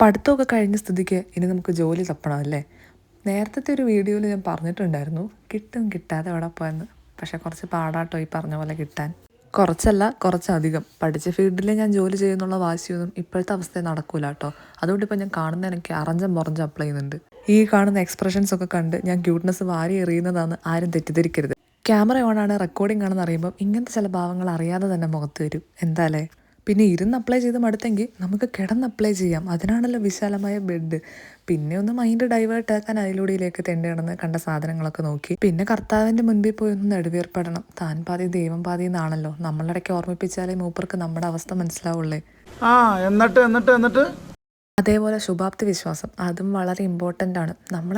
പഠിത്തമൊക്കെ കഴിഞ്ഞ സ്ഥിതിക്ക് ഇനി നമുക്ക് ജോലി തപ്പണം അല്ലേ? നേരത്തെ ഒരു വീഡിയോയിൽ ഞാൻ പറഞ്ഞിട്ടുണ്ടായിരുന്നു കിട്ടും കിട്ടാതെ അവിടെ പോയെന്ന്. പക്ഷെ കുറച്ച് പാടാട്ടോ ഈ പറഞ്ഞ പോലെ കിട്ടാൻ. കുറച്ചല്ല കുറച്ചധികം. പഠിച്ച ഫീൽഡിൽ ഞാൻ ജോലി ചെയ്യുന്നുള്ള വാശിയൊന്നും ഇപ്പോഴത്തെ അവസ്ഥയിൽ നടക്കൂല കേട്ടോ. അതുകൊണ്ട് ഇപ്പോൾ ഞാൻ കാണുന്ന എനിക്ക് അറഞ്ചം പുറഞ്ചം അപ്ലൈ ചെയ്യുന്നുണ്ട്. ഈ കാണുന്ന എക്സ്പ്രഷൻസ് ഒക്കെ കണ്ട് ഞാൻ ക്യൂട്ട്നെസ് വാരി എറിയുന്നതാണ് ആരും തെറ്റിദ്ധരിക്കരുത്. ക്യാമറ ഓണാണ്, റെക്കോർഡിംഗ് ആണെന്ന് അറിയുമ്പോൾ ഇങ്ങനത്തെ ചില ഭാവങ്ങൾ അറിയാതെ തന്നെ മുഖത്ത് വരും. എന്താലേ? പിന്നെ ഇരുന്ന് അപ്ലൈ ചെയ്ത് മടുത്തെങ്കിൽ നമുക്ക് കിടന്ന് അപ്ലൈ ചെയ്യാം. അതിനാണല്ലോ വിശാലമായ ബെഡ്. പിന്നെ ഒന്ന് മൈൻഡ് ഡൈവേർട്ട് ആക്കാൻ അതിലൂടെയിലേക്ക് തെണ്ടി നടന്ന് കണ്ട സാധനങ്ങളൊക്കെ നോക്കി. പിന്നെ കർത്താവിൻ്റെ മുൻപിൽ പോയി ഒന്ന് നെടുവീർപ്പെടണം. താൻ പാതി ദൈവം പാതി എന്നാണല്ലോ. നമ്മളിടയ്ക്ക് ഓർമ്മിപ്പിച്ചാലേ മൂപ്പർക്ക് നമ്മുടെ അവസ്ഥ മനസ്സിലാവുള്ളേ. എന്നിട്ട് അതേപോലെ ശുഭാപ്തി വിശ്വാസം, അതും വളരെ ഇമ്പോർട്ടൻ്റ് ആണ്.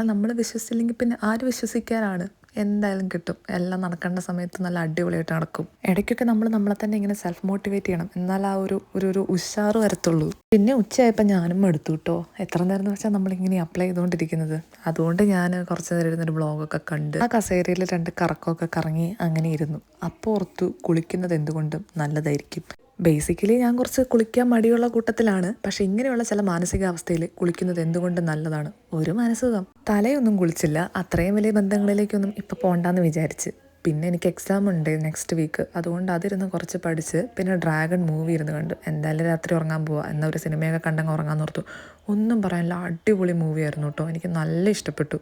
നമ്മൾ വിശ്വസിച്ചില്ലെങ്കിൽ പിന്നെ ആര് വിശ്വസിക്കാനാണ്? എന്തായാലും കിട്ടും. എല്ലാം നടക്കേണ്ട സമയത്ത് നല്ല അടിപൊളിയായിട്ട് നടക്കും. ഇടയ്ക്കൊക്കെ നമ്മളെ തന്നെ ഇങ്ങനെ സെൽഫ് മോട്ടിവേറ്റ് ചെയ്യണം. എന്നാൽ ആ ഒരു ഉഷാറ് വരത്തുള്ളൂ. പിന്നെ ഉച്ചയായപ്പോൾ ഞാനും എടുത്തു കേട്ടോ. എത്ര നേരം എന്ന് വെച്ചാൽ നമ്മളിങ്ങനെ അപ്ലൈ ചെയ്തുകൊണ്ടിരിക്കുന്നത്. അതുകൊണ്ട് ഞാൻ കുറച്ച് നേരം ഇരുന്നൊരു ബ്ലോഗൊക്കെ കണ്ട് ആ കസേരയിൽ 2 കറക്കമൊക്കെ കറങ്ങി അങ്ങനെ ഇരുന്നു. അപ്പോൾ ഓർത്തു കുളിക്കുന്നത് എന്തുകൊണ്ടും നല്ലതായിരിക്കും. ബേസിക്കലി ഞാൻ കുറച്ച് കുളിക്കാൻ മടിയുള്ള കൂട്ടത്തിലാണ്. പക്ഷെ ഇങ്ങനെയുള്ള ചില മാനസികാവസ്ഥയിൽ കുളിക്കുന്നത് എന്തുകൊണ്ടും നല്ലതാണ്. ഒരു മനസ്സുഖം. തലയൊന്നും കുളിച്ചില്ല. അത്രയും വലിയ ബന്ധങ്ങളിലേക്കൊന്നും ഇപ്പം പോകണ്ടെന്ന് വിചാരിച്ച്. പിന്നെ എനിക്ക് എക്സാം ഉണ്ട് നെക്സ്റ്റ് വീക്ക്. അതുകൊണ്ട് അതിരുന്ന് കുറച്ച് പഠിച്ച് പിന്നെ ഡ്രാഗൺ മൂവി ഇരുന്ന് കണ്ടു. എന്തായാലും രാത്രി ഉറങ്ങാൻ പോവാം. എന്നാൽ ഒരു സിനിമയൊക്കെ കണ്ടങ്ങ് ഉറങ്ങാൻ നിർത്തും. ഒന്നും പറയാനില്ല, അടിപൊളി മൂവിയായിരുന്നു കേട്ടോ. എനിക്ക് നല്ല ഇഷ്ടപ്പെട്ടു.